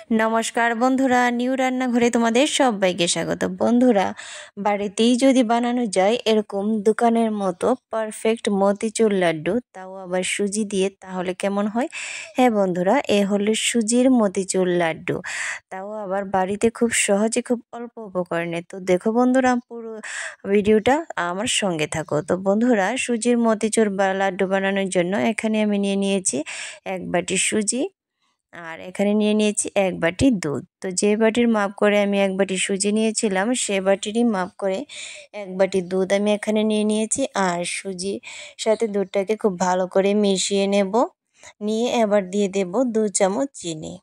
নমস্কার বন্ধুরা, নিউ রান্নাঘরে তোমাদের সবাইকে স্বাগত। বন্ধুরা, বাড়িতেই যদি বানানো যায় এরকম দোকানের মতো পারফেক্ট মতিচুর লাড্ডু, তাও আবার সুজি দিয়ে, তাহলে কেমন হয়? হ্যাঁ বন্ধুরা, এ হলো সুজির মতিচুর লাড্ডু, তাও আবার বাড়িতে খুব সহজে, খুব অল্প উপকরণে। তো দেখো বন্ধুরা, পুরো ভিডিওটা আমার সঙ্গে থাকো। তো বন্ধুরা, সুজির মতিচুর বা লাড্ডু বানানোর জন্য এখানে আমি নিয়েছি 1 বাটি সুজি, আর এখানে নিয়েছি 1 বাটি দুধ। তো যে বাটির মাপ করে আমি 1 বাটি সুজি নিয়েছিলাম, সে বাটিরই মাপ করে 1 বাটি দুধ আমি এখানে নিয়েছি। আর সুজি সাথে দুধটাকে খুব ভালো করে মিশিয়ে নেব। নিয়ে এবার দিয়ে দেব 2 চামচ চিনি।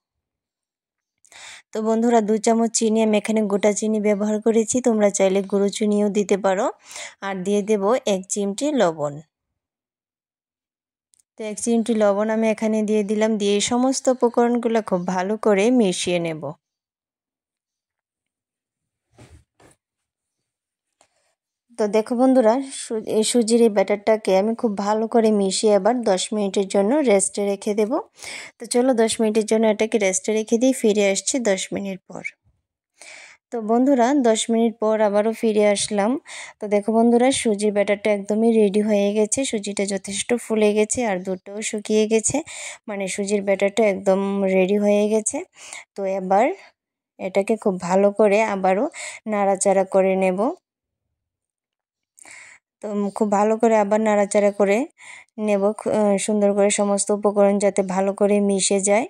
তো বন্ধুরা, 2 চামচ চিনি আমি এখানে গোটা চিনি ব্যবহার করেছি, তোমরা চাইলে গুঁড়ো চিনিও দিতে পারো। আর দিয়ে দেব 1 চিমটি লবণ। তো 1 চিমটি লবণ আমি এখানে দিয়ে দিলাম। দিয়ে সমস্ত উপকরণগুলো খুব ভালো করে মিশিয়ে নেব। তো দেখো বন্ধুরা, এই সুজির এই ব্যাটারটাকে আমি খুব ভালো করে মিশিয়ে আবার 10 মিনিটের জন্য রেস্টে রেখে দেব। তো চলো 10 মিনিটের জন্য এটাকে রেস্টে রেখে দিই। ফিরে আসছি 10 মিনিট পর। তো বন্ধুরা, 10 মিনিট পর আবারও ফিরে আসলাম। তো দেখো বন্ধুরা, সুজির ব্যাটারটা একদমই রেডি হয়ে গেছে। সুজিটা যথেষ্ট ফুলে গেছে আর দুধটাও শুকিয়ে গেছে, মানে সুজির ব্যাটারটা একদম রেডি হয়ে গেছে। তো এবার এটাকে খুব ভালো করে আবারও নাড়াচাড়া করে নেব। তো খুব ভালো করে আবার নাড়াচাড়া করে নেব, সুন্দর করে সমস্ত উপকরণ যাতে ভালো করে মিশে যায়।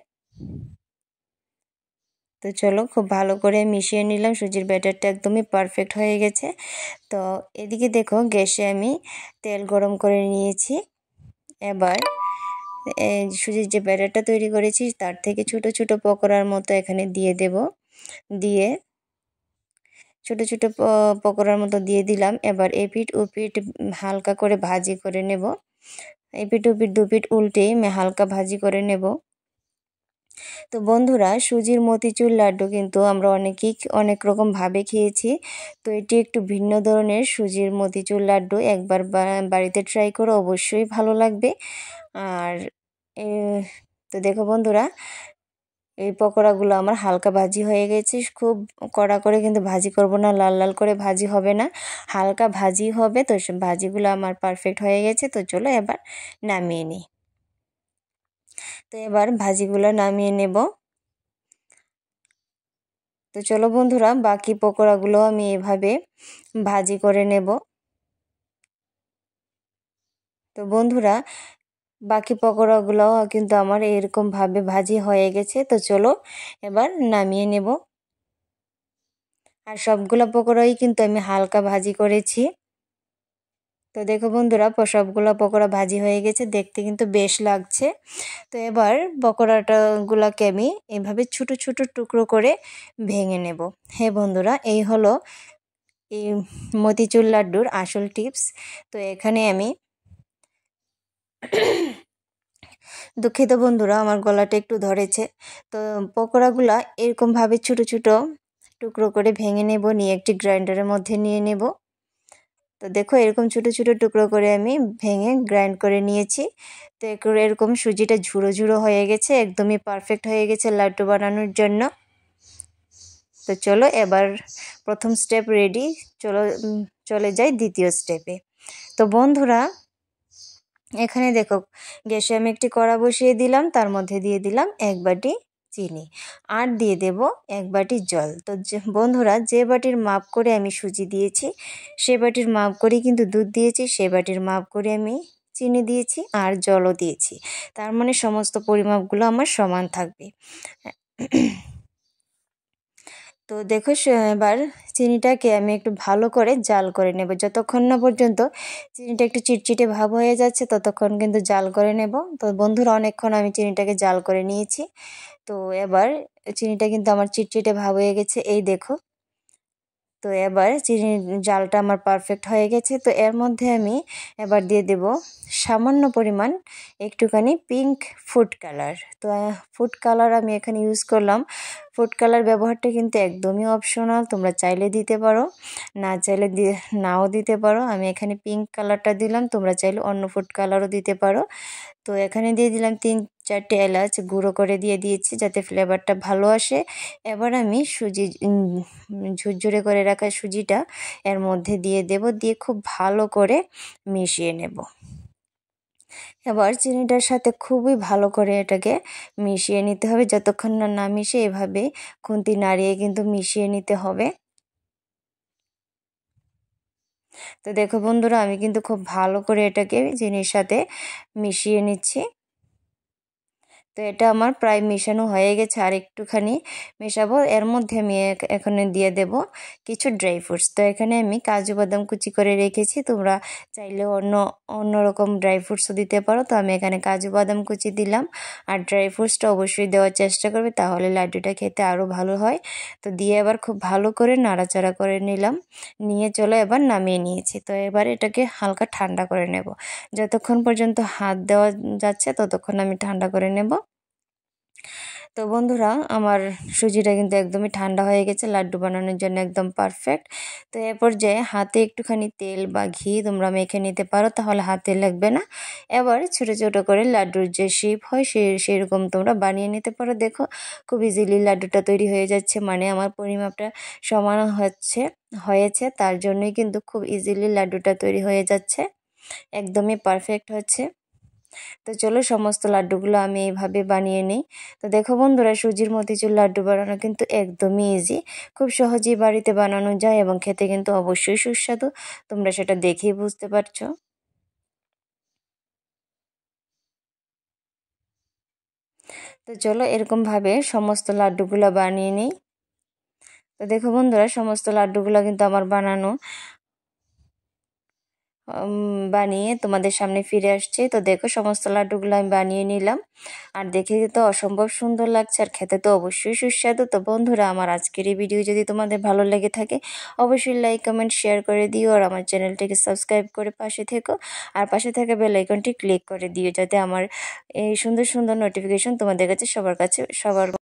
তো চলো, খুব ভালো করে মিশিয়ে নিলাম। সুজির ব্যাটারটা একদমই পারফেক্ট হয়ে গেছে। তো এদিকে দেখো, গ্যাসে আমি তেল গরম করে নিয়েছি। এবার সুজির যে ব্যাটারটা তৈরি করেছি তার থেকে ছোট ছোট পকোড়ার মতো এখানে দিয়ে দেব। দিয়ে ছোট ছোট পকোড়ার মতো দিয়ে দিলাম। এবার এপিঠ ওপিঠ হালকা করে ভাজি করে নেব। এপিঠ ওপিঠ দুপিঠ উল্টে হালকা ভাজি করে নেব। তো বন্ধুরা, সুজির মতিচুর লাড্ডু কিন্তু আমরা অনেকেই অনেক রকম ভাবে খেয়েছি। তো এটি একটু ভিন্ন ধরনের সুজির মতিচুর লাড্ডু। একবার বাড়িতে ট্রাই করো, অবশ্যই ভালো লাগবে। আর তো দেখো বন্ধুরা, এই পকোড়াগুলো আমার হালকা ভাজি হয়ে গেছে। খুব কড়া করে কিন্তু ভাজি করব না, লাল লাল করে ভাজি হবে না, হালকা ভাজি হবে। তো ভাজিগুলো আমার পারফেক্ট হয়ে গেছে। তো চলো এবার নামিয়ে নিই। তো এবার ভাজিগুলো নামিয়ে নেব। তো চলো বন্ধুরা, বাকি পকোড়াগুলো আমি এভাবে ভাজি করে নেব। তো বন্ধুরা, বাকি পকোড়াগুলোও কিন্তু আমার এরকমভাবে ভাজি হয়ে গেছে। তো চলো এবার নামিয়ে নেব। আর সবগুলো পকোড়াই কিন্তু আমি হালকা ভাজি করেছি। তো দেখো বন্ধুরা, সবগুলো পকোড়া ভাজি হয়ে গেছে, দেখতে কিন্তু বেশ লাগছে। তো এবার পকোড়াগুলোকে আমি এভাবে ছোট ছোট টুকরো করে ভেঙে নেব। হ্যাঁ বন্ধুরা, এই হলো এই মতিচুর লাড্ডুর আসল টিপস। তো এখানে আমি দুঃখিত বন্ধুরা, আমার গলাটা একটু ধরেছে। তো পকোড়াগুলা এরকমভাবে ছোট ছোট টুকরো করে ভেঙে নেব, নিয়ে একটি গ্রাইন্ডারের মধ্যে নিয়ে নেব। তো দেখো, এরকম ছোট ছোট টুকরো করে আমি ভেঙে গ্রাইন্ড করে নিয়েছি। তো এরকম সুজিটা ঝুড়ো ঝুড়ো হয়ে গেছে, একদমই পারফেক্ট হয়ে গেছে লাড্ডু বানানোর জন্য। তো চলো এবার প্রথম স্টেপ রেডি। চলে যাই দ্বিতীয় স্টেপে। তো বন্ধুরা, এখানে দেখো, গ্যাসে আমি একটি কড়া বসিয়ে দিলাম, তার মধ্যে দিয়ে দিলাম 1 বাটি চিনি, আর দিয়ে দেব 1 বাটি জল। তো বন্ধুরা, যে বাটির মাপ করে আমি সুজি দিয়েছি সে বাটির মাপ করেই কিন্তু দুধ দিয়েছি, সে বাটির মাপ করে আমি চিনি দিয়েছি আর জলও দিয়েছি। তার মানে সমস্ত পরিমাপগুলো আমার সমান থাকবে। তো দেখো, এবার চিনিটাকে আমি একটু ভালো করে জাল করে নেব। যতক্ষণ না পর্যন্ত চিনিটা একটু চিটচিটে ভাব হয়ে যাচ্ছে ততক্ষণ কিন্তু জাল করে নেব। তো বন্ধুরা, অনেকক্ষণ আমি চিনিটাকে জাল করে নিয়েছি। তো এবার চিনিটা কিন্তু আমার চিটচিটে ভাব হয়ে গেছে, এই দেখো। তো এবার চিনির জালটা আমার পারফেক্ট হয়ে গেছে। তো এর মধ্যে আমি এবার দিয়ে দেব সামান্য পরিমাণ একটুখানি পিঙ্ক ফুড কালার। তো ফুড কালার আমি এখানে ইউজ করলাম। ফুড কালার ব্যবহারটা কিন্তু একদমই অপশনাল, তোমরা চাইলে দিতে পারো, না চাইলে নাও দিতে পারো। আমি এখানে পিঙ্ক কালারটা দিলাম, তোমরা চাইলে অন্য ফুড কালারও দিতে পারো। তো এখানে দিয়ে দিলাম 4টে এলাচ গুঁড়ো করে দিয়ে দিয়েছি যাতে ফ্লেভারটা ভালো আসে। এবার আমি সুজি ঝুরঝুরে করে রাখা সুজিটা এর মধ্যে দিয়ে দেব, দিয়ে খুব ভালো করে মিশিয়ে নেব। এবার চিনিটার সাথে খুবই ভালো করে এটাকে মিশিয়ে নিতে হবে, যতক্ষণ না মিশে এভাবে খুন্তি নাড়িয়ে কিন্তু মিশিয়ে নিতে হবে। তো দেখো বন্ধুরা, আমি কিন্তু খুব ভালো করে এটাকে চিনির সাথে মিশিয়ে নিচ্ছি। তো এটা আমার প্রায় মেশানো হয়ে গেছে, আর একটুখানি মেশাবো। এর মধ্যে আমি এখানে দিয়ে দেব কিছু ড্রাই ফ্রুটস। তো এখানে আমি কাজু বাদাম কুচি করে রেখেছি, তোমরা চাইলে অন্য রকম ড্রাই ফ্রুটসও দিতে পারো। তো আমি এখানে কাজু বাদাম কুচি দিলাম, আর ড্রাই ফ্রুটসটা অবশ্যই দেওয়ার চেষ্টা করবে, তাহলে লাড্ডুটা খেতে আরও ভালো হয়। তো দিয়ে এবার খুব ভালো করে নাড়াচাড়া করে নিলাম, নিয়ে চলো এবার নামিয়ে নিয়েছি। তো এবার এটাকে হালকা ঠান্ডা করে নেব, যতক্ষণ পর্যন্ত হাত দেওয়া যাচ্ছে ততক্ষণ আমি ঠান্ডা করে নেব। তো বন্ধুরা, আমার সুজিটা কিন্তু একদমই ঠান্ডা হয়ে গেছে, লাড্ডু বানানোর জন্য একদম পারফেক্ট। তো এ পর্যায়ে হাতে একটুখানি তেল বা ঘি তোমরা মেখে নিতে পারো, তাহলে হাতে লাগবে না। এবার ছোট ছোট করে লাড্ডুর যে শেপ হয় সেরকম তোমরা বানিয়ে নিতে পারো। দেখো খুব ইজিলি লাড্ডুটা তৈরি হয়ে যাচ্ছে, মানে আমার পরিমাপটা সমান হয়েছে, তার জন্যই কিন্তু খুব ইজিলি লাড্ডুটা তৈরি হয়ে যাচ্ছে, একদমই পারফেক্ট হচ্ছে। তো চলো সমস্ত লাড্ডুগুলো আমি এইভাবে বানিয়ে নিই। তো দেখো বন্ধুরা, সুজির মতিচুর লাড্ডু বানানো কিন্তু একদমই ইজি, খুব সহজেই বাড়িতে বানানো যায় এবং খেতে কিন্তু অবশ্যই সুস্বাদু, তোমরা সেটা দেখেই বুঝতে পারছো। তো চলো এরকমভাবে সমস্ত লাড্ডুগুলো বানিয়ে নিই। তো দেখো বন্ধুরা, সমস্ত লাড্ডুগুলো কিন্তু আমার বানিয়ে তোমাদের সামনে ফিরে আসছে। তো দেখো সমস্ত লাড্ডুগুলো আমি বানিয়ে নিলাম, আর দেখে তো অসম্ভব সুন্দর লাগছে, আর খেতে তো অবশ্যই সুস্বাদু। তো বন্ধুরা, আমার আজকের এই ভিডিও যদি তোমাদের ভালো লেগে থাকে অবশ্যই লাইক কমেন্ট শেয়ার করে দিও, আর আমার চ্যানেলটিকে সাবস্ক্রাইব করে পাশে থেকো, আর পাশে থাকা বেল আইকনটি ক্লিক করে দিও, যাতে আমার এই সুন্দর সুন্দর নোটিফিকেশন তোমাদের কাছে সবার